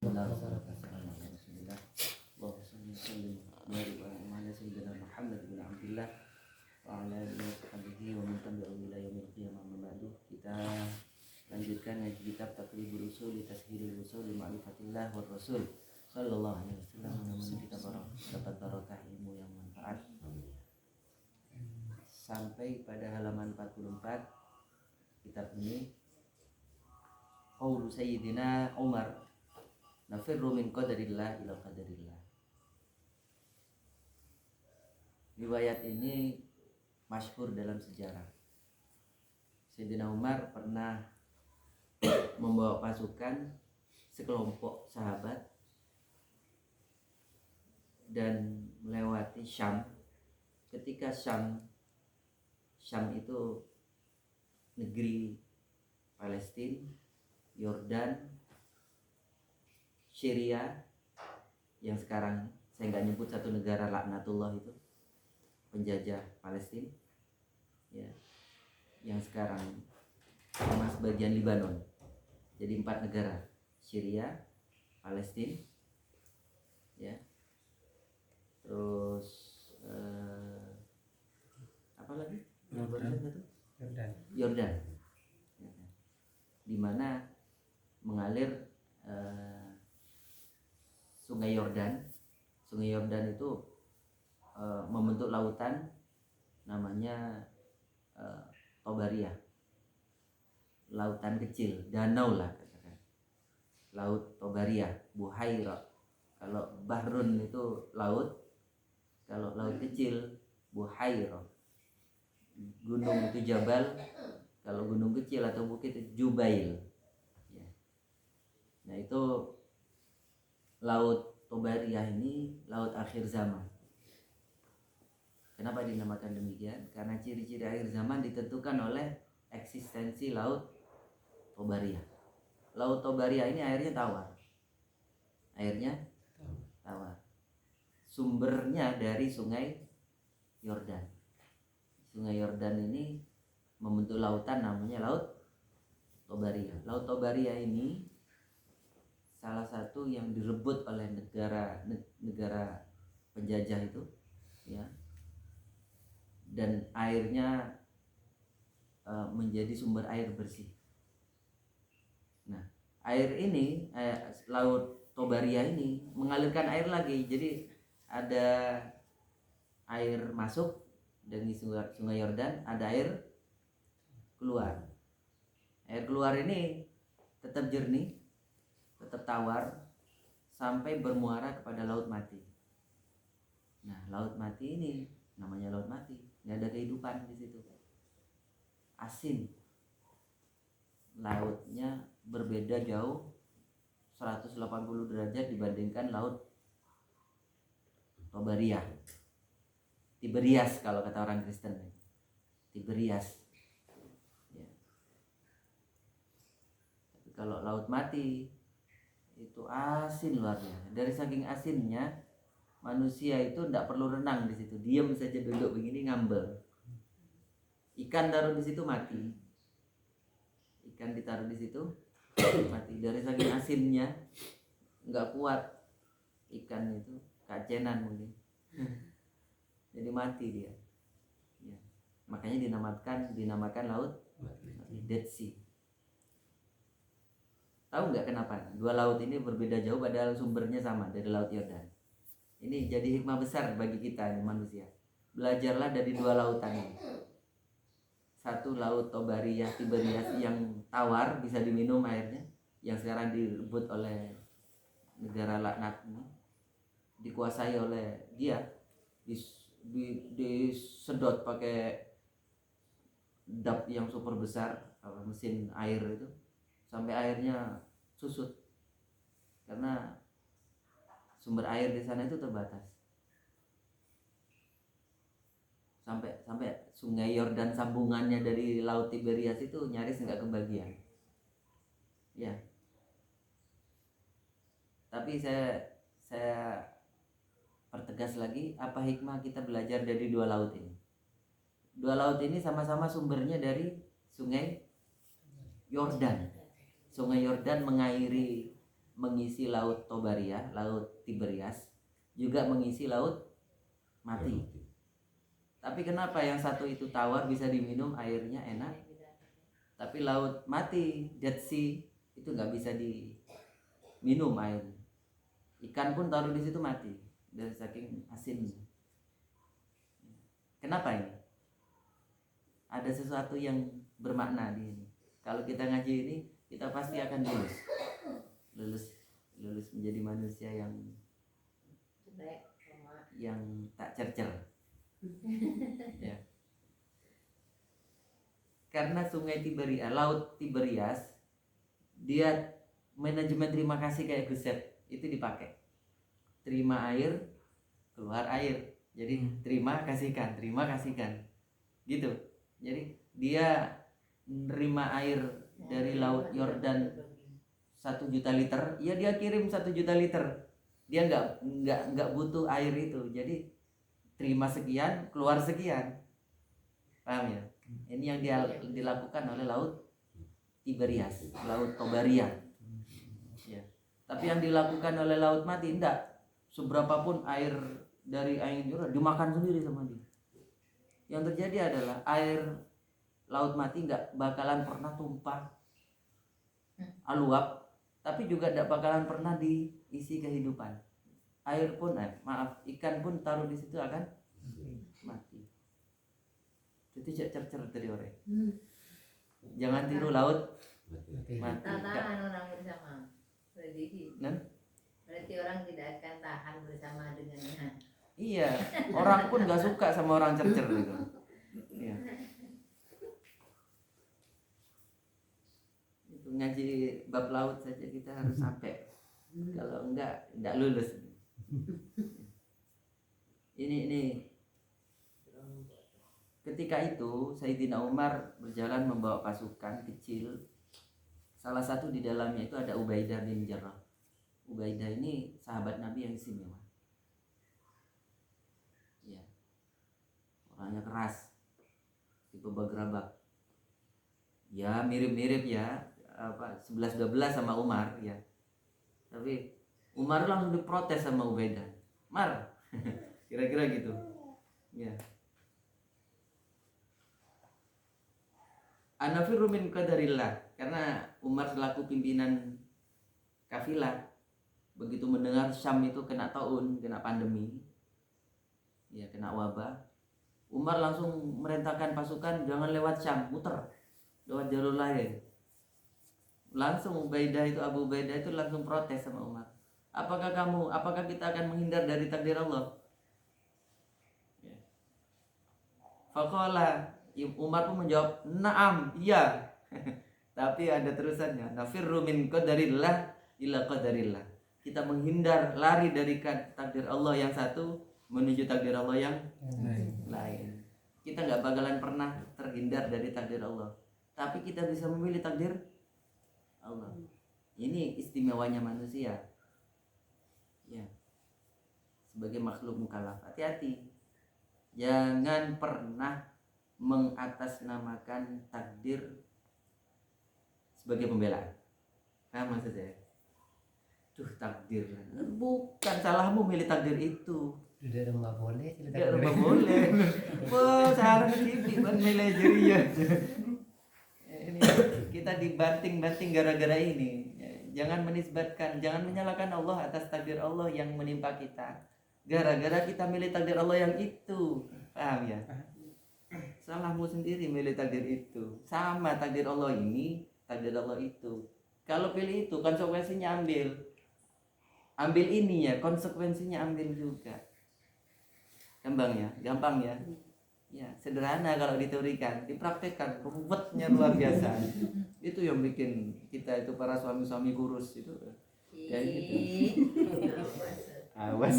Bismillah. Allahumma shalli ala sayyidina Muhammad bin Abdullah wa ala alihi wa sahbihi wa man tabi'ahum ila yaumil qiyamah. Kita lanjutkan ngaji kitab Taqribul Usul li Tashhilil Usul li Ma'rifatillah wa Rasul sallallahu alaihi wasallam. Mudah-mudahan kita dapat barokah ilmu yang manfaat. Sampai pada halaman 44 kitab ini, qaulu Sayyidina Umar, nafirru min qadarillah ila qadarillah. Riwayat ini masyhur dalam sejarah. Sayyidina Umar pernah membawa pasukan sekelompok sahabat dan melewati Syam. Ketika Syam itu negeri Palestina, Yordan, Syria, yang sekarang saya nggak nyebut satu negara laknatullah itu penjajah Palestina, ya, yang sekarang sama sebagian Libanon. Jadi 4 negara: Syria, Palestina, ya, terus apa lagi? Yordan, di mana mengalir Sungai Yordan. Sungai Yordan itu membentuk lautan namanya Tobaria, lautan kecil, danau lah katakan. Laut Tobaria, Buhaira. Kalau Bahrun itu laut, kalau laut kecil Buhaira. Gunung itu Jabal, kalau gunung kecil atau bukit itu Jubail. Ya. Nah, itu Laut Tobaria ini laut akhir zaman. Kenapa dinamakan demikian? Karena ciri-ciri akhir zaman ditentukan oleh eksistensi Laut Tobaria. Laut Tobaria ini airnya tawar. Sumbernya dari Sungai Yordan. Sungai Yordan ini membentuk lautan namanya Laut Tobaria. Laut Tobaria ini salah satu yang direbut oleh negara penjajah itu, ya, dan airnya menjadi sumber air bersih. Nah, Laut Tobaria ini mengalirkan air lagi. Jadi ada air masuk dari Sungai Yordan, ada air keluar. Air keluar ini tetap jernih, tetap tawar, sampai bermuara kepada Laut Mati. Nah, Laut Mati ini namanya Laut Mati, nggak ada kehidupan di situ. Asin. Lautnya berbeda jauh 180 derajat dibandingkan Laut Tobaria. Tiberias kalau kata orang Kristen. Tiberias. Ya. Tapi kalau Laut Mati itu asin luar biasa. Dari saking asinnya, manusia itu tidak perlu renang di situ, diam saja duduk begini ngambel. Ikan taruh di situ mati. Ikan ditaruh di situ mati. Dari saking asinnya nggak kuat ikan itu, kacenan mungkin. Jadi mati dia. Ya. Makanya dinamakan laut Dead Sea. Tahu nggak kenapa? 2 laut ini berbeda jauh padahal sumbernya sama dari Laut Yordan. Ini jadi hikmah besar bagi kita ini manusia. Belajarlah dari 2 lautan ini. Satu Laut Tiberias yang tawar bisa diminum airnya, yang sekarang direbut oleh negara laknat ini, dikuasai oleh dia, disedot pakai dap yang super besar, mesin air itu, sampai airnya susut karena sumber air di sana itu terbatas. Sampai Sungai Yordan sambungannya dari Laut Tiberias itu nyaris nggak kebagian. Ya. Tapi saya pertegas lagi, apa hikmah kita belajar dari 2 laut ini? 2 laut ini sama-sama sumbernya dari Sungai Yordan. Sungai Yordan mengairi mengisi laut Tobaria, laut Tiberias, juga mengisi laut mati. Tapi kenapa yang satu itu tawar bisa diminum, airnya enak, tapi laut mati, Dead Sea, itu nggak bisa diminum airnya. Ikan pun taruh di situ mati dari saking asinnya. Kenapa ini? Ada sesuatu yang bermakna di ini. Kalau kita ngaji ini, kita pasti akan lulus menjadi manusia yang tak cercer. Ya. Karena sungai Tiberias, laut Tiberias, dia manajemen terima kasih kayak Gusep itu dipakai. Terima air, keluar air. Jadi terima kasihkan gitu. Jadi dia menerima air dari laut Yordan 1 juta liter, ya dia kirim 1 juta liter. Dia nggak butuh air itu. Jadi terima sekian, keluar sekian. Paham ya? Ini yang dilakukan oleh laut Tiberias, laut Tobaria. Ya. Tapi yang dilakukan oleh laut mati enggak. Seberapapun air dari air Yordan dimakan sendiri sama dia. Yang terjadi adalah air laut mati nggak bakalan pernah tumpah aluap, tapi juga tidak bakalan pernah diisi kehidupan. Air pun ikan pun taruh di situ akan mati. Jadi cercer tadi orang. Jangan tiru laut mati. Tahan orang bersama. Berarti orang tidak akan tahan bersama dengannya. Iya, orang pun nggak suka sama orang cercer gitu. Iya. Itu ngaji bab laut saja kita harus sampai. Kalau enggak lulus. Ini ketika itu Sayyidina Umar berjalan membawa pasukan kecil. Salah satu di dalamnya itu ada Ubaidah bin Jarrah. Ubaidah ini sahabat Nabi yang istimewa. Ya. Orangnya keras. Tipe bagrabak. Ya mirip-mirip ya, 11-12 sama Umar ya. Tapi Umar langsung diprotes sama Ubaidah. Mar, kira-kira gitu. Ya. Anafiru min qadarillah, karena Umar selaku pimpinan kafilah begitu mendengar Syam itu kena taun, kena pandemi, ya kena wabah, Umar langsung merintahkan pasukan jangan lewat Syam, muter lewat jalur lain. Langsung Abu Ubaidah itu langsung protes sama Umar. Apakah kita akan menghindar dari takdir Allah? Ya. Faqala, Umar pun menjawab, "Na'am, iya." Tapi ada terusannya, "Nafirru min qadarillah ila qadarillah." Kita menghindar, lari dari takdir Allah yang satu menuju takdir Allah yang lain. Kita nggak bakalan pernah terhindar dari takdir Allah, tapi kita bisa memilih takdir Allah. Ini istimewanya manusia. Ya. Sebagai makhluk mukallaf, hati-hati. Jangan pernah mengatasnamakan takdir sebagai pembelaan. Nah, maksud saya, takdir, bukan salahmu milih takdir itu. Tidak rumah boleh. Tidak rumah boleh. Wah, salah TV ban manajeria. Ini kita dibanting-banting gara-gara ini. Jangan menisbatkan, jangan menyalahkan Allah atas takdir Allah yang menimpa kita. Gara-gara kita milih takdir Allah yang itu, paham ya? Salahmu sendiri milih takdir itu. Sama takdir Allah ini, takdir Allah itu. Kalau pilih itu, konsekuensinya ambil ini ya, konsekuensinya ambil juga. Gampang ya. Ya, sederhana kalau diteorikan, dipraktekkan ruwetnya luar biasa. Itu yang bikin kita itu para suami-suami kurus itu. Kayak gitu. Awas.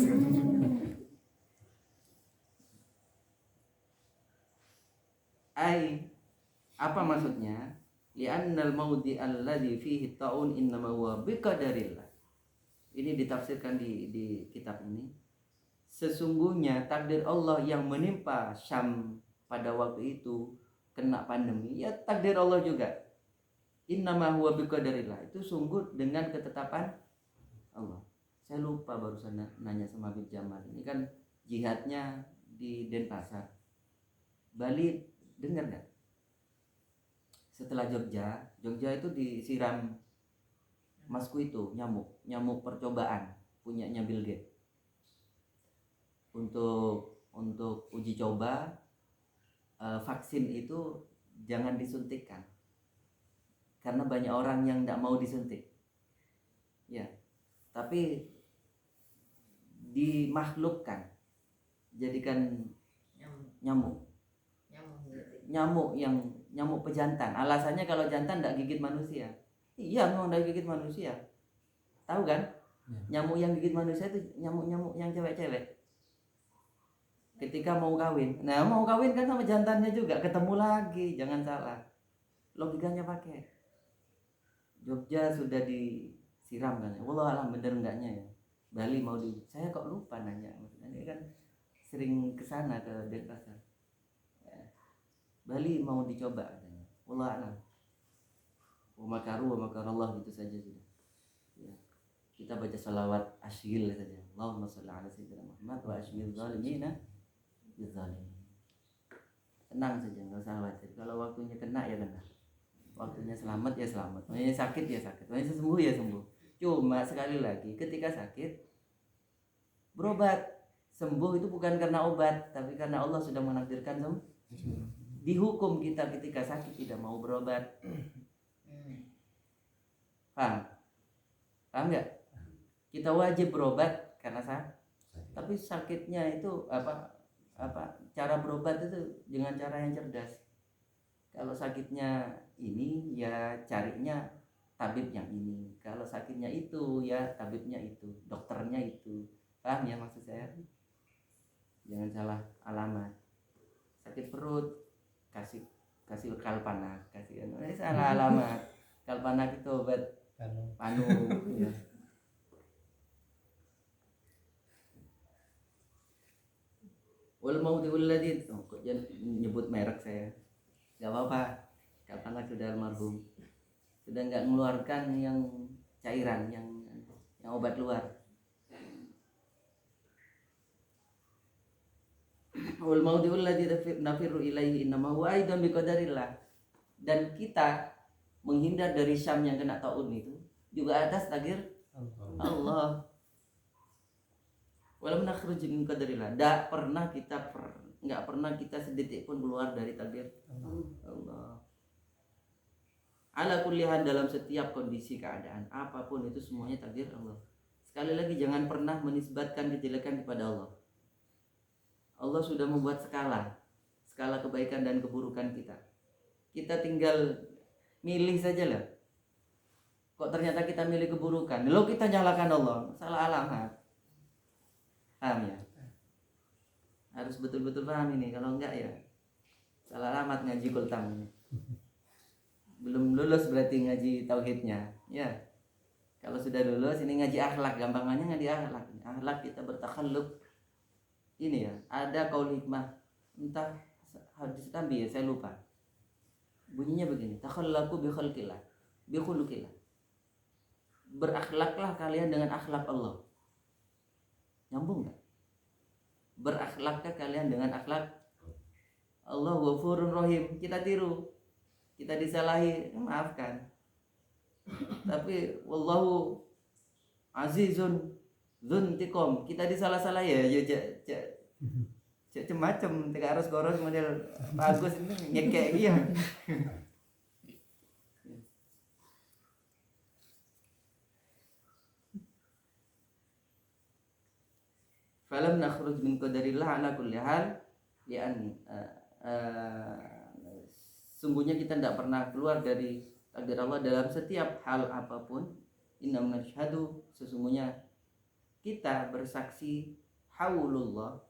Apa maksudnya? Li'annal maudi alladhi fihi ta'un innama huwa biqadarillah. Ini ditafsirkan di kitab ini. Sesungguhnya takdir Allah yang menimpa Syam pada waktu itu kena pandemi, ya takdir Allah juga. Innama huwa biqadarillah, itu sungguh dengan ketetapan Allah. Saya lupa barusan nanya sama Habib Jamal. Ini kan jihadnya di Denpasar. Bali dengar nggak? Setelah Jogja itu disiram masku itu nyamuk percobaan punyanya Bill Gates. Untuk uji coba vaksin itu jangan disuntikkan karena banyak orang yang tidak mau disuntik. Ya, tapi dimakhlukkan, jadikan nyamuk pejantan. Alasannya kalau jantan tidak gigit manusia. Iya, memang tidak gigit manusia. Tahu kan? Nyamuk yang gigit manusia itu nyamuk yang cewek-cewek. Ketika mau kawin kan sama jantannya juga ketemu lagi, jangan salah. Logikanya pakai. Jogja sudah disiram kan? Wallah alam bener enggaknya ya. Bali mau saya kok lupa nanya. Ini kan sering kesana ke Denpasar. Bali mau dicoba katanya. Wallah alam. Wa makaru wa makarallah gitu saja sudah. Ya. Kita baca salawat asyil saja. Allahumma shalli ala sayyidina Muhammad wa asyil zalimina bizzalimin. Tenang saja, enggak usah khawatir. Kalau waktunya kena ya kena. Waktunya selamat ya selamat. Waktunya sakit ya sakit. Waktunya sembuh ya sembuh. Cuma sekali lagi ketika sakit berobat. Sembuh itu bukan karena obat, tapi karena Allah sudah menakdirkan sembuh. Dihukum kita ketika sakit tidak mau berobat. Paham nggak? Kita wajib berobat karena sakit. Tapi sakitnya itu apa cara berobat itu dengan cara yang cerdas. Kalau sakitnya ini ya carinya tabib yang ini. Kalau sakitnya itu ya tabibnya itu, dokternya itu. Paham ya maksud saya? Jangan salah alamat. Sakit perut kasih kalpanak, kasih salah alamat. Kalpanak itu obat panu ya. Wal maudhi'ul ladzi kok jangan nyebut merek saya. Enggak apa-apa. Kalpanak sudah almarhum. Sudah enggak mengeluarkan yang cairan yang obat luar. Wal maudhi'ul ladzi nafiru ilaihi innama huwa aidan biqadarillah. Dan kita menghindar dari Syam yang kena taun itu juga atas takdir Allah. Walam nakhruj min qadarillah. Enggak pernah kita sedetik pun keluar dari takdir Allah. Ala kulli hal, dalam setiap kondisi keadaan apapun itu semuanya takdir Allah. Sekali lagi jangan pernah menisbatkan kejelekan kepada Allah. Allah sudah membuat skala kebaikan dan keburukan kita. Kita tinggal milih saja lah. Kok ternyata kita milih keburukan? Lalu kita nyalakan Allah, salah alamat. Paham ya? Harus betul-betul paham ini. Kalau enggak ya salah alamat ngaji kultam ini. Belum lulus berarti ngaji tauhidnya. Ya. Kalau sudah lulus ini ngaji akhlak, gampangannya ngaji akhlak. Akhlak kita bertakhalluk. Ini ya, ada qaul hikmah. Entah hadis Nabi ya, saya lupa. Bunyinya begini, takhallaqu bi khalqillah, bi khuluqillah. Berakhlaklah kalian dengan akhlak Allah. Nyambung enggak? Berakhlakkah kalian dengan akhlak Allah? Ghafurur Rahim. Kita tiru, kita disalahi, maafkan. Tapi wallahu azizun dzuntiqam. Kita disalah-salah ya macam tiga harus goros model bagus ini nyekek dia. Falam nakhruj min qadarillah ala kulli hal li'an sungguhnya kita tidak pernah keluar dari takdir Allah dalam setiap hal apapun. Inna nashhadu, sesungguhnya kita bersaksi haulullah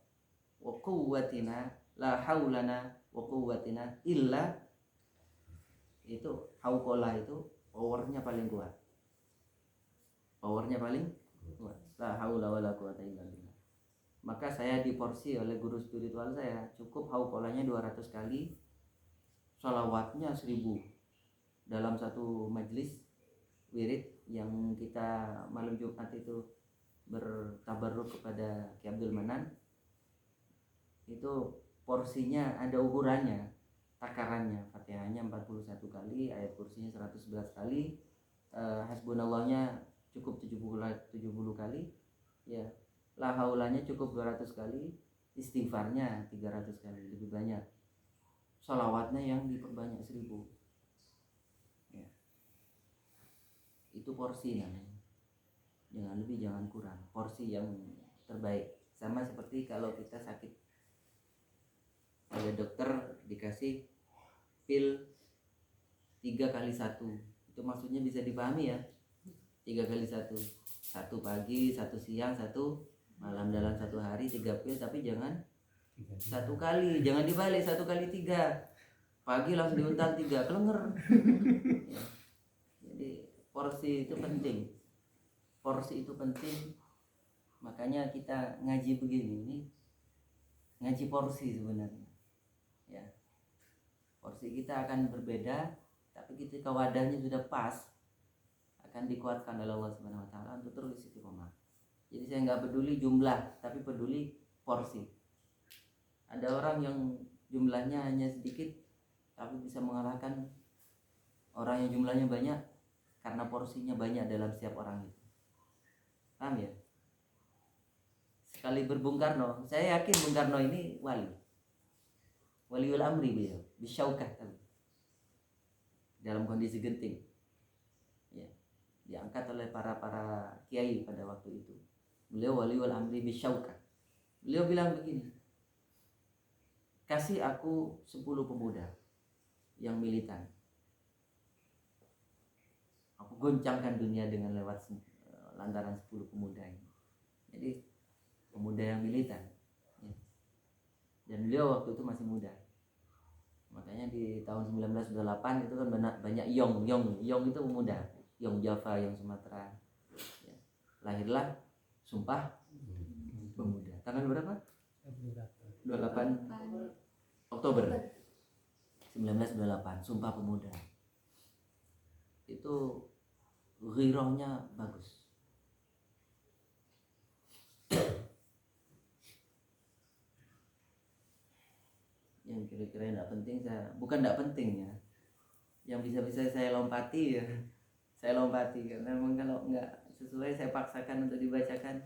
wa quwwatina la haulana wa quwwatina illa, itu hauqala itu powernya paling kuat. La haula wala quwwata illa billah. Maka saya diporsi oleh guru spiritual saya, cukup hauqalanya 200 kali, sholawatnya 1000 dalam satu majlis, wirid yang kita malam Jumat itu bertabarruk kepada Ki Abdul Manan, itu porsinya ada ukurannya, takarannya. Fatihahnya 41 kali, ayat kursinya 111 kali, hasbunallahnya cukup 70 kali, ya, la haulanya cukup 200 kali, istighfarnya 300 kali, lebih banyak. Sholawatnya yang diperbanyak 1000. Ya. Itu porsi namanya. Jangan lebih, jangan kurang. Porsi yang terbaik. Sama seperti kalau kita sakit, oleh dokter dikasih pil 3x1, itu maksudnya bisa dipahami ya. 3x1, 1 pagi, 1 siang, 1 malam, dalam 1 hari 3 pil. Tapi jangan 1 kali, jangan dibalik 1 kali 3, pagi langsung diuntal 3, kelenger ya. Jadi porsi itu penting, porsi itu penting. Makanya kita ngaji begini, ini ngaji porsi sebenarnya ya. Porsi kita akan berbeda, tapi ketika wadahnya sudah pas, akan dikuatkan oleh Allah Subhanahu wa taala untuk terus istiqomah. Jadi saya nggak peduli jumlah, tapi peduli porsi. Ada orang yang jumlahnya hanya sedikit tapi bisa mengalahkan orang yang jumlahnya banyak karena porsinya banyak dalam setiap orang itu. Paham ya? Sekali Bung Karno, saya yakin Bung Karno ini waliul amri beliau, bisyaukah tapi dalam kondisi genting ya, diangkat oleh para kiai pada waktu itu. Beliau waliul amri bisyaukah. Beliau bilang begini, kasih aku 10 pemuda yang militan, aku goncangkan dunia dengan lewat lantaran 10 pemuda ini. Jadi pemuda yang militan ya. Dan beliau waktu itu masih muda. Makanya di tahun 1928 itu kan banyak Yong itu pemuda, Yong Java, Yong Sumatera ya. Lahirlah Sumpah Pemuda tanggal berapa? 28 Oktober 1928, Sumpah Pemuda. Itu ghirahnya bagus. Yang kira-kira tidak penting bukan tidak penting ya, yang bisa-bisa saya lompati ya, saya lompati karena memang kalau nggak sesuai saya paksakan untuk dibacakan.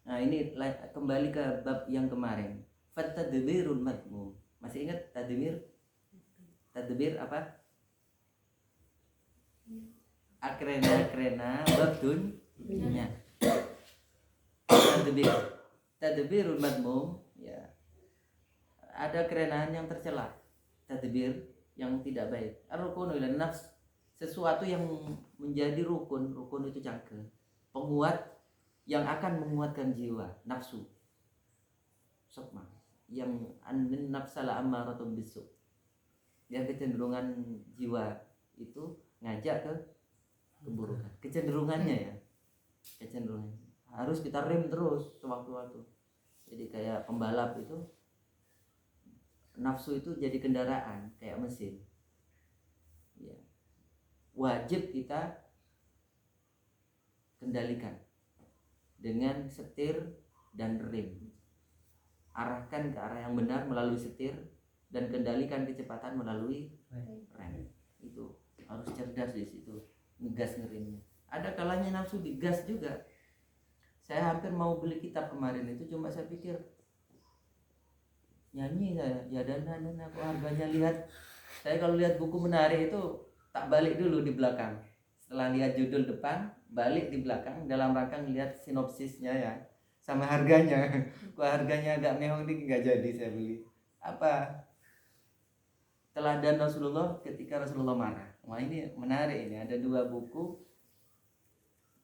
Nah ini kembali ke bab yang kemarin, fatadbirul madmum. Masih ingat tadbir apa? Akrena babdun nya. Tadbirul madmum ya. Ada kerenahan yang tercela, tadbir yang tidak baik. Ar-rukunu ilan nafs, sesuatu yang menjadi rukun itu cangkel, penguat yang akan menguatkan jiwa, nafsu, sokma, yang an nafsala ammaratun bisu, yang kecenderungan jiwa itu ngajak ke keburukan, kecenderungannya ya, kecenderungan harus kita rem terus sewaktu-waktu. Jadi kayak pembalap itu, nafsu itu jadi kendaraan kayak mesin ya. Wajib kita kendalikan dengan setir dan rem. Arahkan ke arah yang benar melalui setir dan kendalikan kecepatan melalui rem. Itu harus cerdas di situ, ngegas ngeremnya. Ada kalanya nafsu digas juga. Saya hampir mau beli kitab kemarin itu, cuma saya pikir nyanyi saya ya, dan aku harganya lihat, saya kalau lihat buku menarik itu tak balik dulu di belakang, setelah lihat judul depan balik di belakang dalam rangka lihat sinopsisnya ya sama harganya. Kok harganya agak mehong nih, nggak jadi saya beli. Apa, Teladan Rasulullah ketika Rasulullah marah. Wah ini menarik, ini ada 2 buku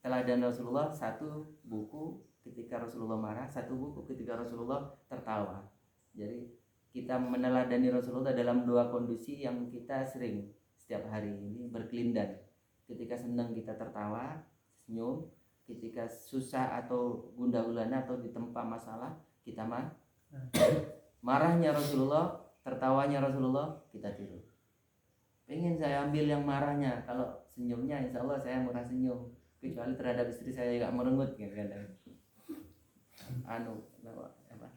Teladan Rasulullah, 1 buku ketika Rasulullah marah, 1 buku ketika Rasulullah tertawa. Jadi kita meneladani Rasulullah dalam 2 kondisi yang kita sering setiap hari ini berkelindan. Ketika senang kita tertawa, senyum. Ketika susah atau gundah gulana atau ditempa masalah, kita marahnya Rasulullah, tertawanya Rasulullah, kita tiru. pengen saya ambil yang marahnya, kalau senyumnya insya Allah saya murah senyum, kecuali terhadap istri saya gak merengut gitu kan. Apa,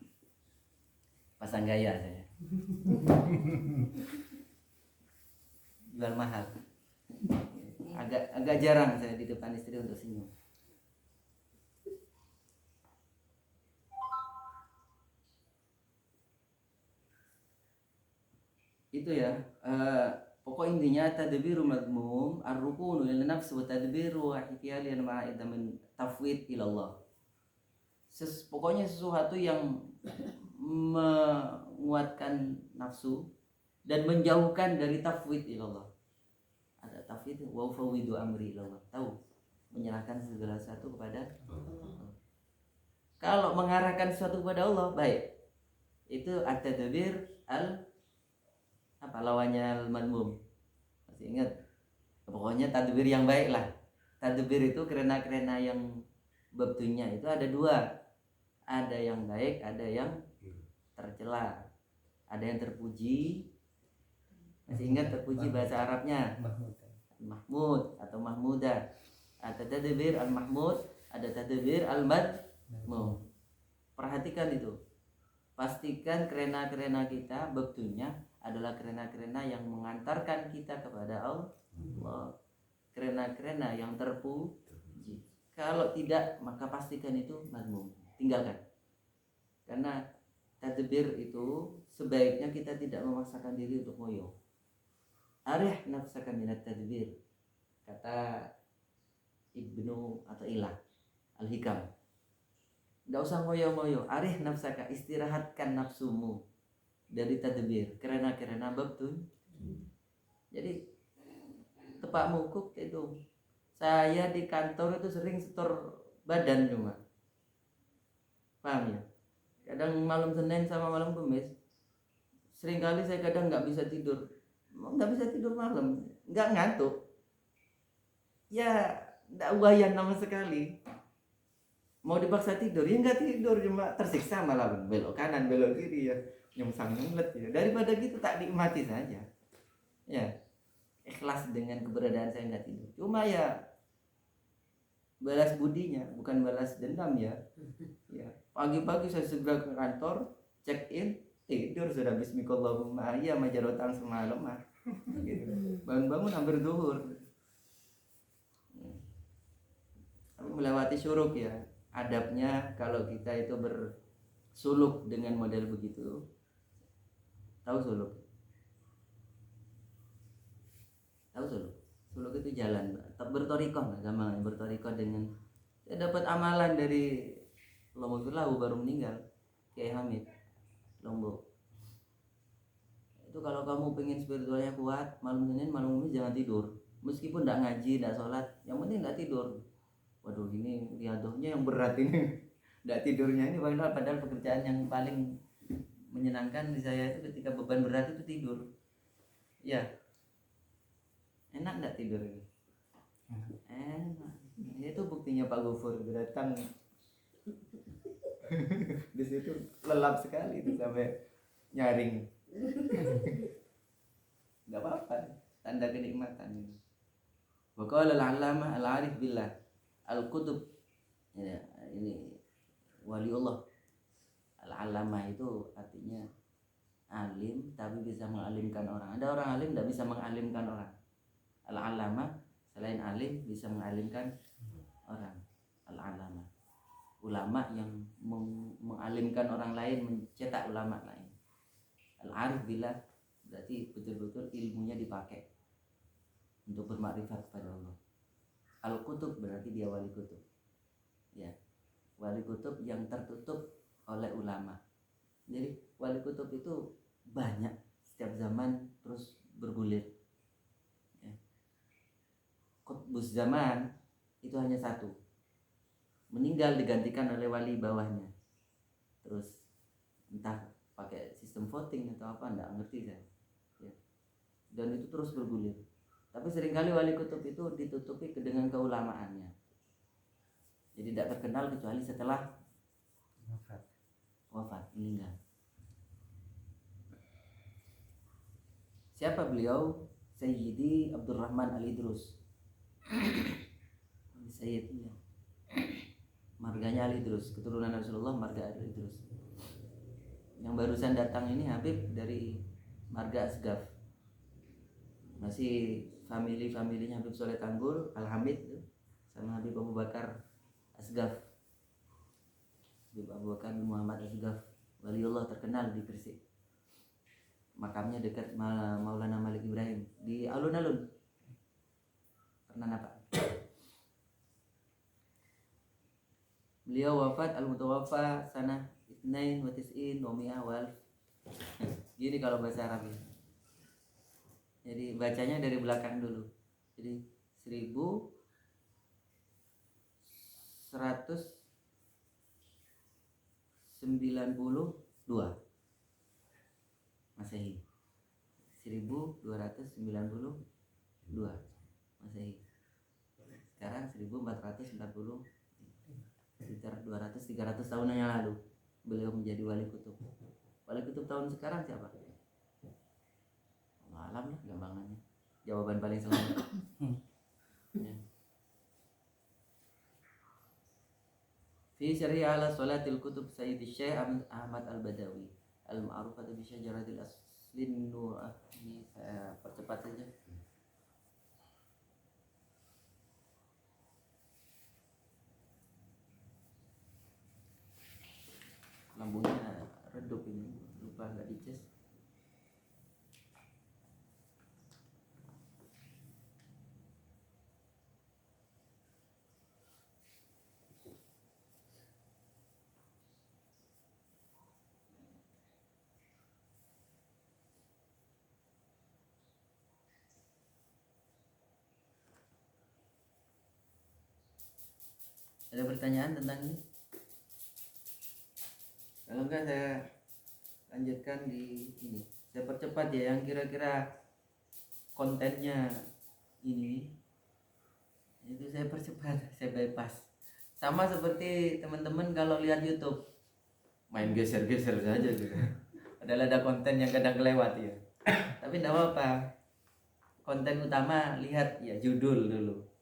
pasang gaya saya jual mahal, agak jarang saya di depan istri untuk senyum. Itu ya, pokok intinya tadbiru madmum ar-rukunu lil nafs wa tadbiru hikayatan ma'idha min tafwid ila Allah. Pokoknya sesuatu yang menguatkan nafsu dan menjauhkan dari tafwid ila Allah. Ada tafwid wa fawwidu amri ila Allah. Tahu, menyerahkan segala sesuatu kepada Allah. Kalau mengarahkan sesuatu kepada Allah baik. Itu at-tadbir apa lawannya al-madmum, masih ingat? Pokoknya tadbir yang baik lah. Tadbir itu kerena yang babtunya itu ada dua, ada yang baik, ada yang tercela, ada yang terpuji. Masih ingat terpuji bahasa Arabnya? Mahmud atau mahmuda. Ada tadbir al-mahmud, ada tadbir al-madmum. Perhatikan itu, pastikan kerena kita babtunya adalah kerena yang mengantarkan kita kepada Allah, kerena yang terpuji. Kalau tidak, maka pastikan itu madmum, tinggalkan. Karena tadbir itu sebaiknya kita tidak memaksakan diri untuk ngoyo. Arih nafsaka minat tadbir, kata Ibnu atau Ilah Al-Hikam. Tidak usah ngoyo-ngoyo, arih nafsaka, istirahatkan nafsumu dari tadbir, kerena babtun. Jadi tepak mukuk itu, saya di kantor itu sering setor badan cuma, paham ya? Kadang malam Senin sama malam Kamis, sering kali saya kadang nggak bisa tidur malam, nggak ngantuk, ya nggak uayan sama sekali. Mau dipaksa tidur ya nggak tidur, cuma tersiksa malah belok kanan belok kiri ya, nyemlet ya. Daripada gitu tak nikmati saja ya, ikhlas dengan keberadaan saya nggak tidur. Cuma ya balas budinya, bukan balas dendam ya. Ya pagi-pagi saya segera ke kantor, check in, tidur sudah bismillahirrahmanirrahim ya, majarotang semalam gitu. Bangun-bangun hampir zuhur. Tapi melewati syuruk ya. Adabnya kalau kita itu bersuluk dengan model begitu. Tahu suluk? Tahu suluk? Suluk itu jalan, bertorikoh sama bertorikoh dengan. Saya dapat amalan dari Lombok baru meninggal, Kiai Hamid Lombok. Itu kalau kamu pengen spiritualnya kuat, malam Senin malam Kamis jangan tidur. Meskipun tidak ngaji, tidak sholat, yang penting tidak tidur. Waduh, ini riadohnya yang berat ini. Tidak tidurnya ini padahal pekerjaan yang paling menyenangkan di saya itu ketika beban berat itu tidur. Ya, enak nggak tidur ini? Enak. Itu buktinya Pak Gofur datang. Di situ lelap sekali itu sampai nyaring. Nggak apa-apa, tanda kenikmatan ini. Waqala al-allamah al-arif billah al-qutub, ya, ini waliullah. Al-allamah itu artinya alim tapi bisa mengalimkan orang. Ada orang alim tidak bisa mengalimkan orang. Al-allamah selain alim bisa mengalimkan orang. Al-allamah, ulama yang mengalimkan orang lain, mencetak ulama lain. Al-arif billah berarti betul-betul ilmunya dipakai untuk bermakrifat kepada Allah. Al-kutub berarti dia wali kutub. Ya, wali kutub yang tertutup oleh ulama. Jadi wali kutub itu banyak, setiap zaman terus bergulir. Ya. Kutbus zaman itu hanya satu, meninggal digantikan oleh wali bawahnya. Terus entah pakai sistem voting atau apa, enggak ngerti saya. Ya. Dan itu terus bergulir. Tapi seringkali wali kutub itu ditutupi dengan keulamaannya. Jadi tidak terkenal kecuali setelah wafat, meninggal. Siapa beliau? Sayyidi Abdurrahman Al-Idrus. Sayyidnya marganya Al-Idrus, keturunan Rasulullah, marga Al-Idrus. Yang barusan datang ini Habib dari marga Asgaf, masih familinya Habib Soleh Tanggur Al-Hamid sama Habib Abu Bakar Asgaf. Habib Abu Bakar bin Muhammad Asgaf, waliullah terkenal di Gresik. Makamnya dekat Maulana Malik Ibrahim di alun-alun. Pernah nampak? Beliau wafat al-mutawaffa sanah 92 wa 100 Gini kalau bahasa Arab ya. Jadi bacanya dari belakang dulu. Jadi 1192 Masehi. 1292 Masehi. Sekarang 1440, sekitar 200-300 tahun yang lalu beliau menjadi wali kutub. Wali kutub tahun sekarang siapa? Alam lah gampangannya. Jawaban paling selamat. Ya. Fi syarhi ala salatil kutub Sayyid Syekh Ahmad Al-Badawi al-ma'rufah bi syajaratil aslin nur. Ini saya percepat saja. Lambungnya redup ini, lupa nggak dicas. Ada pertanyaan tentang ini? Kalau enggak saya lanjutkan di ini. Saya percepat ya yang kira-kira kontennya ini. Itu saya percepat, saya bypass. Sama seperti teman-teman kalau lihat YouTube, main geser-geser saja gitu. Padahal ada konten yang kadang kelewat ya. Tapi enggak apa-apa. Konten utama lihat ya judul dulu.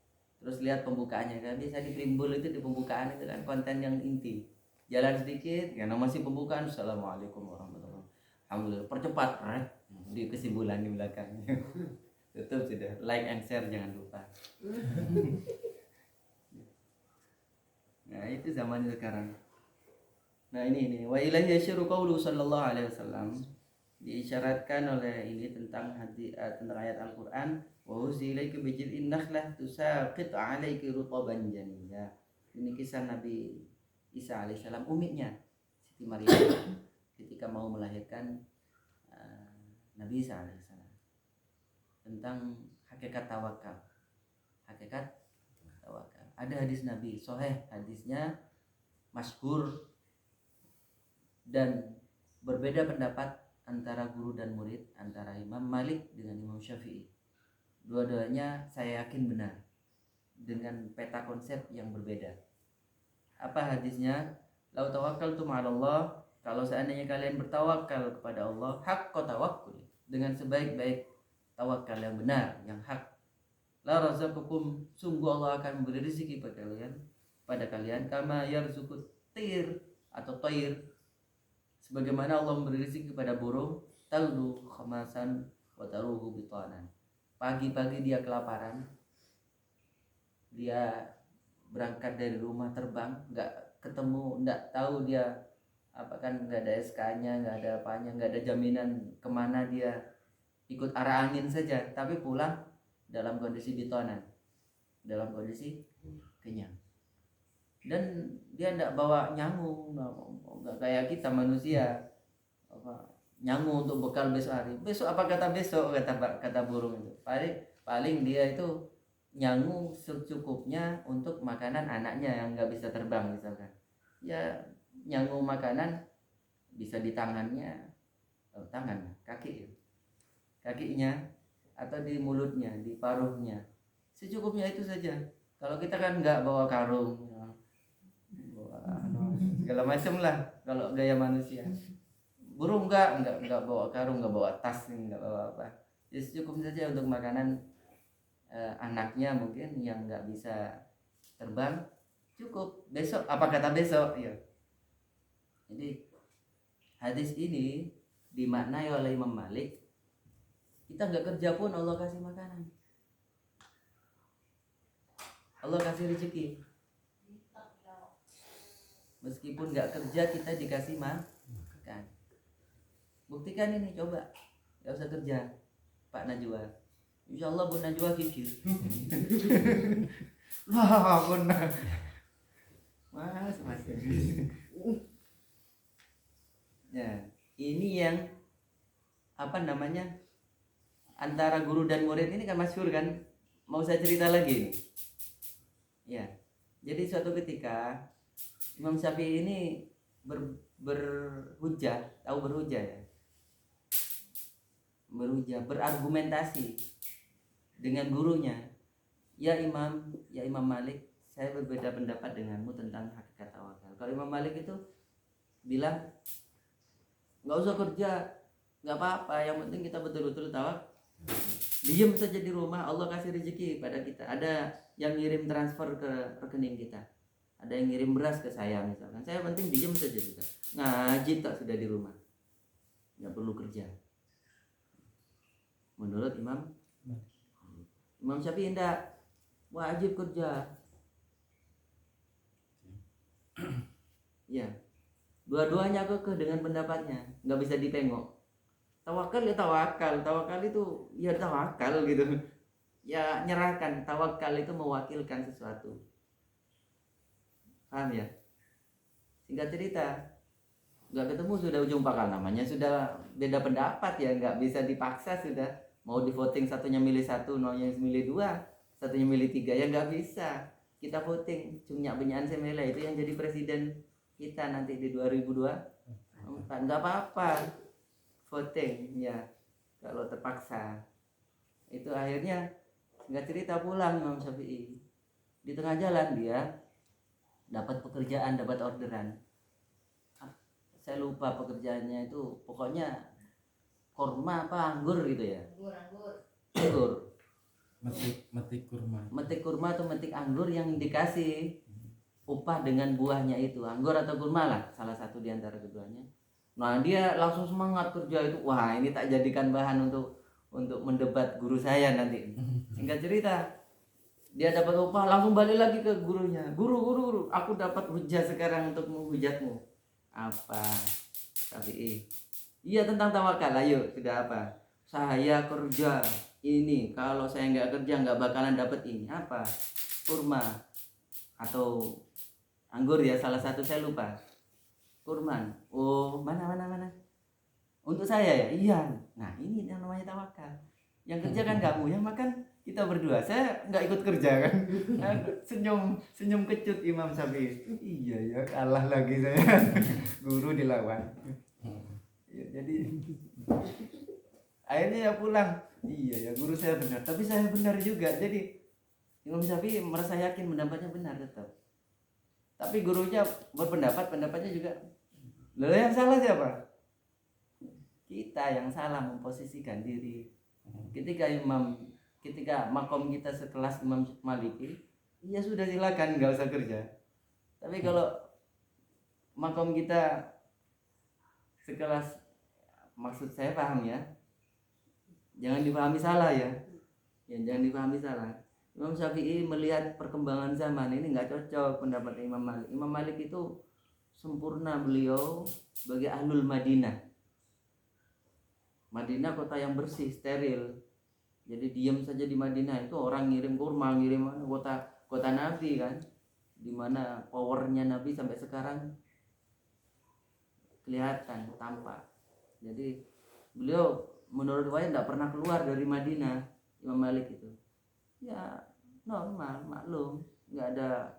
Terus lihat pembukaannya kan, bisa di primbul itu di pembukaan itu kan konten yang inti. Jalan sedikit, karena masih pembukaan. Assalamualaikum warahmatullahi wabarakatuh. Alhamdulillah, percepat, di kesimpulan di belakangnya. Tutup sudah, like and share jangan lupa. Nah itu zaman sekarang. Nah ini wa ilaihi yashiru qaulu sallallahu alaihi wasallam, diisyaratkan oleh ini tentang tentang ayat Al-Qur'an. Wa huzilaika bijil'in nakhlah tusaqit 'alaiki rutaban janiyya. Ini kisah Nabi Isa alaihissalam, umiknya Siti Maryam ketika mau melahirkan Nabi Isa alaihissalam, tentang hakikat tawakal. Hakikat tawakal. Ada hadis Nabi sahih, hadisnya masyhur dan berbeda pendapat antara guru dan murid, antara Imam Malik dengan Imam Syafi'i. Dua-duanya saya yakin benar dengan peta konsep yang berbeda. Apa hadisnya? Lau tawakkaltum 'ala Allah, kalau seandainya kalian bertawakal kepada Allah, haqqa tawakkul, dengan sebaik-baik tawakal yang benar, yang hak. La razaqakum, sungguh Allah akan memberi rezeki pada kalian kama yarzuqut tir atau thair, sebagaimana Allah memberi rezeki kepada burung, taldu khamasan wa taruhu bitanan. Pagi-pagi dia kelaparan, dia berangkat dari rumah terbang, nggak ketemu, nggak tahu dia apa kan, nggak ada SK-nya, nggak ada apanya, nggak ada jaminan kemana dia, ikut arah angin saja, tapi pulang dalam kondisi bitonan, dalam kondisi kenyang. Dan dia nggak bawa nyangu, nggak kayak kita manusia, nyangu untuk bekal besok hari. Besok apa kata besok, kata burung itu. Paling dia itu nyangu secukupnya untuk makanan anaknya yang nggak bisa terbang misalkan. Ya nyangu makanan bisa di tangannya, kakinya atau di mulutnya, di paruhnya. Secukupnya itu saja. Kalau kita kan nggak bawa karung, bawa segala macam lah kalau gaya manusia. Burung enggak bawa karung, enggak bawa tas, enggak bawa apa. Ya cukup saja untuk makanan anaknya mungkin yang nggak bisa terbang, cukup besok apa kata besok ya. Jadi hadis ini dimaknai oleh Imam Malik, kita nggak kerja pun Allah kasih makanan, Allah kasih rezeki. Meskipun nggak kerja kita dikasih makan. Buktikan ini, coba nggak usah kerja Pak Najwa, insya Allah Bu Najwa kikir. Wah benar mas. Ya ini yang apa namanya, antara guru dan murid ini kan masyhur kan, mau saya cerita lagi nih. Ya jadi suatu ketika Imam Syafi'i ini berhujah, tahu berhujah ya, berargumentasi dengan gurunya. Ya Imam Malik, saya berbeda pendapat denganmu tentang hakikat tawakal. Kalau Imam Malik itu bilang nggak usah kerja, nggak apa-apa, yang penting kita betul-betul tawakal, diem saja di rumah, Allah kasih rezeki pada kita. Ada yang ngirim transfer ke rekening kita, ada yang ngirim beras ke saya misalkan, saya penting diem saja juga, ngaji tak sudah di rumah, nggak perlu kerja. Menurut Imam Syafi'i tidak, wajib kerja. Ya, dua-duanya kekeh dengan pendapatnya, nggak bisa ditengok. Tawakal ya tawakal itu ya tawakal gitu. Ya nyerahkan, tawakal itu mewakilkan sesuatu. Paham ya? Singkat cerita, nggak ketemu sudah ujung pangkal, namanya sudah beda pendapat ya, nggak bisa dipaksa sudah. Mau di voting satunya milih satu, maunya milih dua, satunya milih tiga, ya nggak bisa. Kita voting, cuma benyaan semela itu yang jadi presiden kita nanti di 2024, nggak apa-apa voting ya kalau terpaksa. Itu akhirnya nggak cerita pulang Imam Syafi'i, di tengah jalan dia dapat pekerjaan, dapat orderan. Saya lupa pekerjaannya itu, pokoknya kurma apa anggur gitu ya. Anggur. Metik kurma atau metik anggur yang dikasih upah dengan buahnya itu, anggur atau kurma lah, salah satu di antara keduanya. Nah dia langsung semangat kerja itu, wah ini tak jadikan bahan untuk mendebat guru saya nanti. Singkat cerita, dia dapat upah, langsung balik lagi ke gurunya, guru, aku dapat hujah sekarang untuk menghujatmu. Apa? Syafi'i, iya tentang tawakal, ayo sudah apa? Saya kerja ini, kalau saya nggak kerja nggak bakalan dapat ini, apa? Kurma atau anggur ya, salah satu saya lupa. Kurman, oh mana untuk saya ya, iya. Nah ini yang namanya tawakal. Yang kerja kan kamu, yang makan kita berdua. Saya nggak ikut kerja kan. senyum kecut Imam Syafi'i. Iya ya, kalah lagi saya. Guru dilawan ya, jadi akhirnya ya pulang, iya ya guru saya benar, tapi saya benar juga. Jadi Imam Syafi'i merasa yakin pendapatnya benar tetap, tapi gurunya berpendapat pendapatnya juga. Lalu yang salah siapa? Kita yang salah memposisikan diri. Ketika makom kita sekelas Imam Maliki, ya sudah silakan nggak usah kerja. Tapi kalau makom kita sekelas, maksud saya paham ya, jangan dipahami salah ya, jangan dipahami salah. Imam Syafi'i melihat perkembangan zaman ini nggak cocok pendapat Imam Malik. Imam Malik itu sempurna, beliau sebagai ahlul Madinah. Madinah kota yang bersih, steril. Jadi diam saja di Madinah itu orang ngirim kurma, ngirim kota Nabi kan, dimana powernya Nabi sampai sekarang kelihatan tampak. Jadi beliau menurut saya tidak pernah keluar dari Madinah, Imam Malik itu. Ya normal, maklum, nggak ada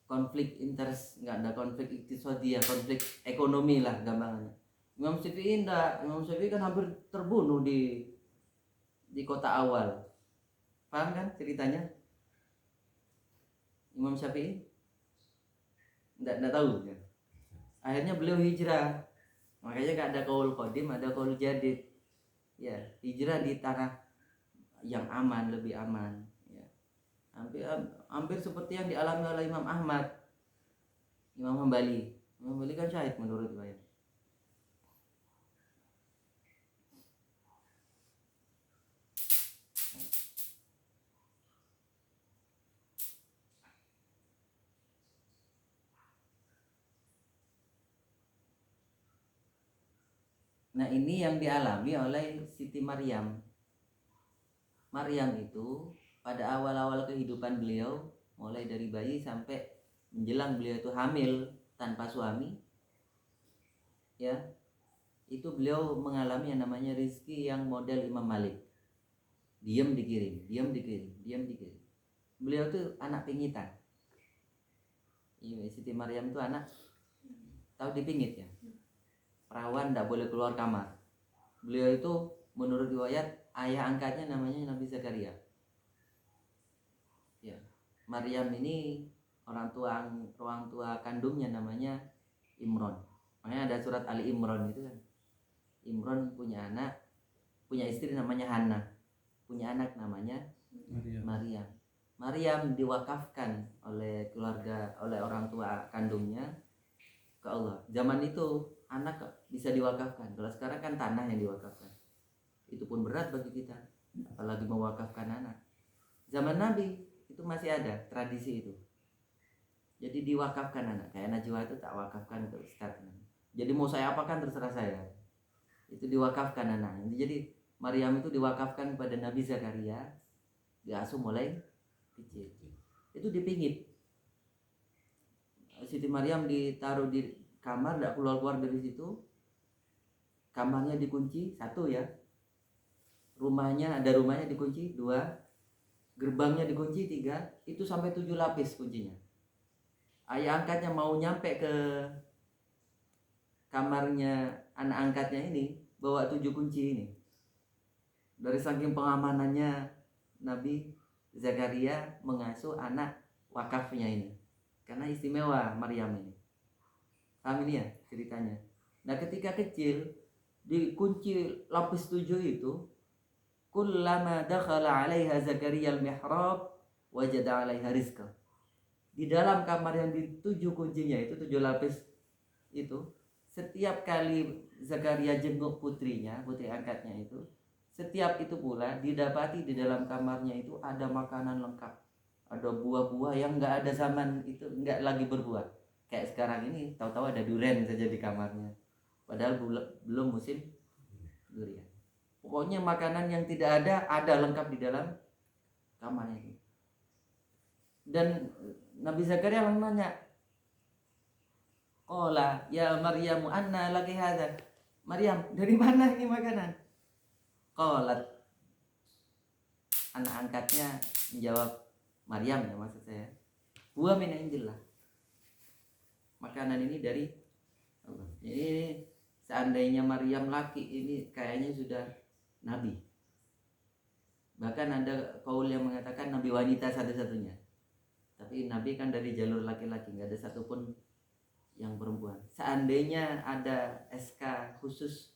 konflik interest, nggak ada konflik iktisadiyah, konflik ekonomi lah gampangnya. Imam Syafi'i enggak, Imam Syafi'i kan hampir terbunuh di kota awal. Paham kan ceritanya? Imam Syafi'i enggak tahu ya. Akhirnya beliau hijrah. Makanya enggak ada qaul qadim, ada qaul jadid. ya hijrah di tanah yang aman, lebih aman, ya. Hampir seperti yang dialami oleh Imam Ahmad, Imam Hambali. Imam Hambali kan syahid menurut riwayat. Nah ini yang dialami oleh Siti Maryam. Maryam itu pada awal-awal kehidupan beliau, mulai dari bayi sampai menjelang beliau itu hamil tanpa suami, ya, itu beliau mengalami yang namanya rizki yang model Imam Malik. Diam dikirim, diam dikirim, diam dikirim. Beliau itu anak pingitan. Siti Maryam itu anak, tahu dipingit ya? Perawan tidak boleh keluar kamar. Beliau itu menurut riwayat ayah angkatnya namanya Nabi Zakaria. Ya, Maryam ini orang tua kandungnya namanya Imron. Makanya ada surat Ali Imron itu kan. Imron punya istri namanya Hana, punya anak namanya Maryam. Maryam diwakafkan oleh orang tua kandungnya ke Allah. Zaman itu anak bisa diwakafkan. Kalau sekarang kan tanah yang diwakafkan. Itu pun berat bagi kita, apalagi mewakafkan anak. Zaman Nabi itu masih ada tradisi itu. Jadi diwakafkan anak. Kayak Najwa itu tak wakafkan ke Ustaz. Jadi mau saya apakan terserah saya. Itu diwakafkan anak. Jadi Maryam itu diwakafkan pada Nabi Zakaria, diasuh mulai kecil. Itu dipingit. Siti Maryam ditaruh di kamar, tidak keluar dari situ. Kamarnya dikunci, satu ya. Rumahnya dikunci, dua. Gerbangnya dikunci, tiga. Itu sampai 7 lapis kuncinya. Ayah angkatnya mau nyampe ke kamarnya anak angkatnya ini, bawa 7 kunci ini. Dari saking pengamanannya Nabi Zakaria mengasuh anak wakafnya ini. Karena istimewa Maryam ini. Paham ini ya ceritanya. Nah ketika kecil dikunci lapis 7 itu, kullama dakhala 'alaiha Zakaria al-mihrab wajada 'alaiha rizqa. Di dalam kamar yang di 7 kuncinya itu, 7 lapis itu, setiap kali Zakaria jenguk putri angkatnya itu, setiap itu pula didapati di dalam kamarnya itu ada makanan lengkap, ada buah-buah yang nggak ada zaman itu, nggak lagi berbuah. Kayak sekarang ini, tahu-tahu ada durian saja di kamarnya, padahal belum musim durian. Pokoknya makanan yang tidak ada lengkap di dalam kamarnya itu. Dan Nabi Zakaria nanya, qala ya Maryamu anna laki hadza. Maryam, dari mana ini makanan? Qalat, anak angkatnya menjawab, Maryam ya maksud saya, huwa min indillah. Makanan ini dari Allah. Ini seandainya Maryam laki, ini kayaknya sudah nabi. Bahkan ada kaul yang mengatakan nabi wanita satu-satunya. Tapi nabi kan dari jalur laki-laki, nggak ada satupun yang perempuan. Seandainya ada SK khusus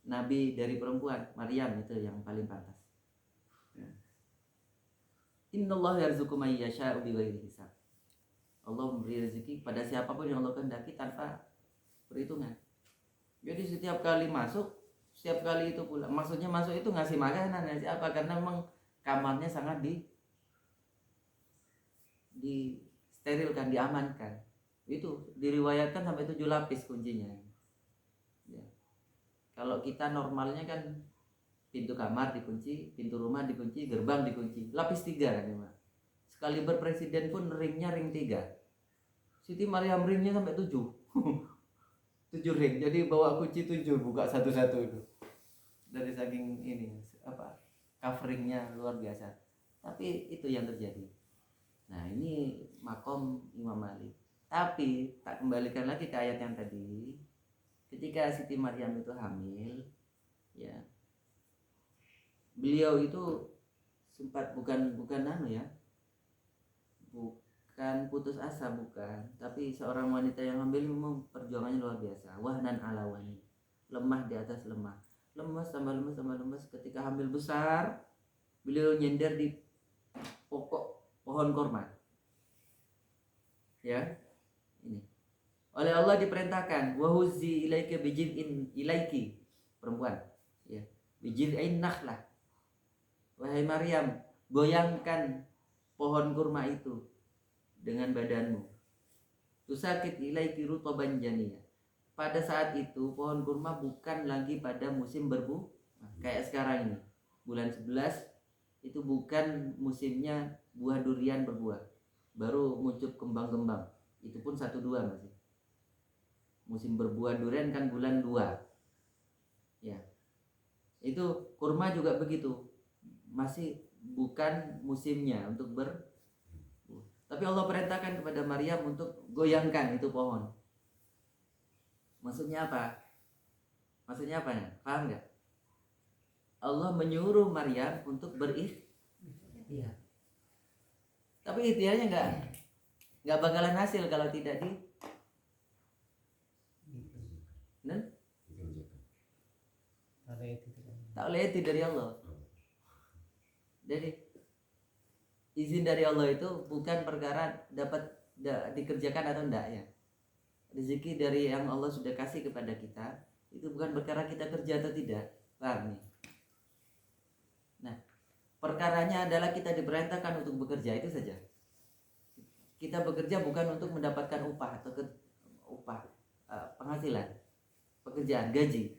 nabi dari perempuan, Maryam itu yang paling pantas. Innallaha yarzuqu may yasha'u bighairi hisab. Allah memberi rezeki pada siapapun yang Allah kehendaki tanpa perhitungan. Jadi setiap kali itu pula, maksudnya masuk itu ngasih makanan ngasih apa, karena memang kamarnya sangat disterilkan, diamankan. Itu diriwayatkan sampai 7 lapis kuncinya ya. Kalau kita normalnya kan pintu kamar dikunci, pintu rumah dikunci, gerbang dikunci, lapis 3 kan ya. Sekali berpresiden pun ringnya ring 3. Siti Maryam ringnya sampai 7 7 ring, jadi bawa kunci 7, buka satu-satu itu. Dari saking ini coveringnya luar biasa. Tapi itu yang terjadi. Nah ini makom Imam Malik. Tapi tak kembalikan lagi ke ayat yang tadi. Ketika Siti Maryam itu hamil, ya, beliau itu sempat bukan putus asa, bukan. Tapi seorang wanita yang hamil memang perjuangannya luar biasa. Wahnan ala wahnin, lemah di atas lemah. lemes tambah lemes. Ketika hamil besar, beliau nyender di pokok pohon korma. Ya, ini. Oleh Allah diperintahkan, wahuzzi ilaika bijil'in ilaiki, perempuan. Ya, bijil'in nakhlah. Wahai Maryam, goyangkan pohon kurma itu dengan badanmu. Tusakit ilaiki rutaban janiyah. Pada saat itu pohon kurma bukan lagi pada musim berbuah. Kayak sekarang ini. Bulan 11 itu bukan musimnya buah durian berbuah. Baru muncul kembang-kembang. Itu pun 1-2 masih. Musim berbuah durian kan bulan 2. Ya. Itu kurma juga begitu. Masih bukan musimnya untuk berbuah. Tapi Allah perintahkan kepada Maryam untuk goyangkan itu pohon. Maksudnya apa? Maksudnya apa ya? Paham nggak? Allah menyuruh Maryam untuk berikhtiar. Tapi ikhtiarnya nggak bakalan hasil kalau tidak tak oleh itu dari Allah. Jadi izin dari Allah itu bukan perkara dapat dikerjakan atau enggak ya. Rezeki dari yang Allah sudah kasih kepada kita itu bukan perkara kita kerja atau tidak. Paham nih? Nah, perkaranya adalah kita diperintahkan untuk bekerja, itu saja. Kita bekerja bukan untuk mendapatkan upah atau penghasilan, pekerjaan, gaji.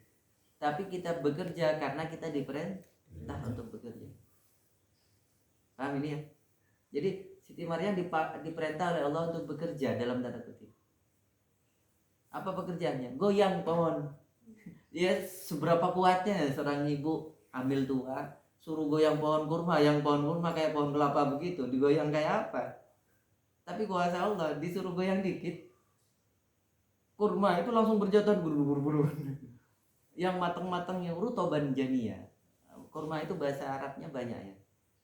Tapi kita bekerja karena kita diperintah untuk bekerja. Paham ini ya? Jadi Siti Maryam diperintah oleh Allah untuk bekerja dalam tanda kutip. Apa pekerjaannya? Goyang pohon. Ya seberapa kuatnya seorang ibu hamil tua suruh goyang pohon kurma, yang pohon kurma kayak pohon kelapa begitu, digoyang kayak apa? Tapi kuasa Allah, disuruh goyang dikit, kurma itu langsung berjatuhan buru-buru. Yang matang-matang yang rutoban janiyah. Kurma itu bahasa Arabnya banyak ya.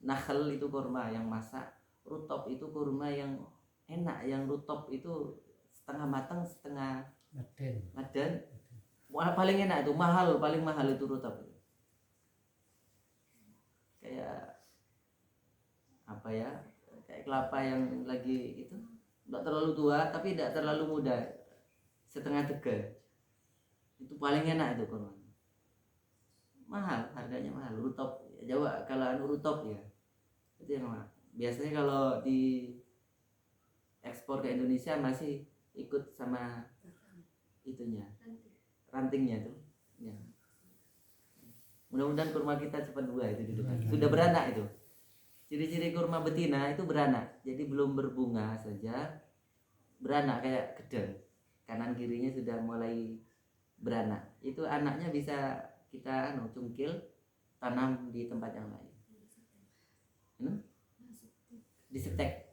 Nakhl itu kurma yang masak, rutop itu kurma yang enak, yang rutop itu setengah matang setengah madan. Paling enak itu, paling mahal itu rutop. Kayak apa ya? Kayak kelapa yang lagi itu tidak terlalu tua tapi tidak terlalu muda, setengah tegal. Itu paling enak itu kurma. Mahal, harganya mahal. Rutop Jawa kalau rutop ya. Itu yang mahal. Biasanya kalau di ekspor ke Indonesia masih ikut sama itunya, rantingnya tuh. Ya. Mudah-mudahan kurma kita cepat buah itu di depan. Sudah beranak itu. Ciri-ciri kurma betina itu beranak. Jadi belum berbunga saja beranak kayak gedang. Kanan kirinya sudah mulai beranak. Itu anaknya bisa kita cungkil, tanam di tempat yang lain. Disetek,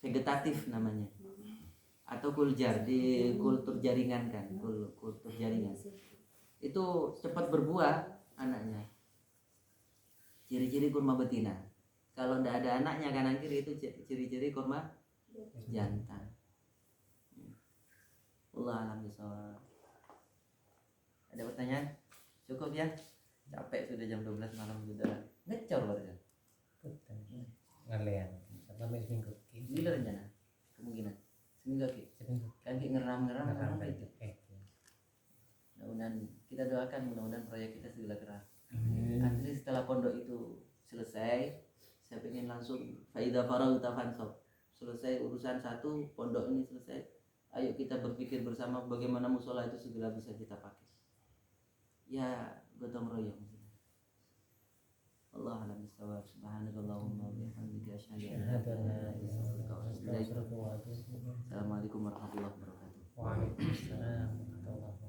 vegetatif namanya. Atau kuljar, di kultur jaringan kan, kultur jaringan. Itu cepat berbuah anaknya. Ciri-ciri kurma betina. Kalau tidak ada anaknya kanan kiri itu ciri-ciri kurma jantan. Allah alam bisawab. Ada pertanyaan? Cukup ya? Capek sudah jam 12 malam sudah ngecor barusan. Ngalian sampai seminggu. Gila rencana? Kemungkinan seminggu lagi. Kaki ngeram gitu. Mudah-mudahan kita doakan mudah-mudahan proyek kita segera gerak. Nanti setelah pondok itu selesai, saya pengen langsung faida faragta fansab. Selesai urusan satu, pondok ini selesai. Ayo kita berpikir bersama bagaimana musola itu segera bisa kita pakai. Ya, gotong royong. Allah alam bisawab. Subhanakallahumma wa bihamdika asyhadu an la ilaha illa anta astaghfiruka wa atubu ilaik. Assalamualaikum warahmatullahi wabarakatuh. Waalaikumsalam warahmatullahi wabarakatuh.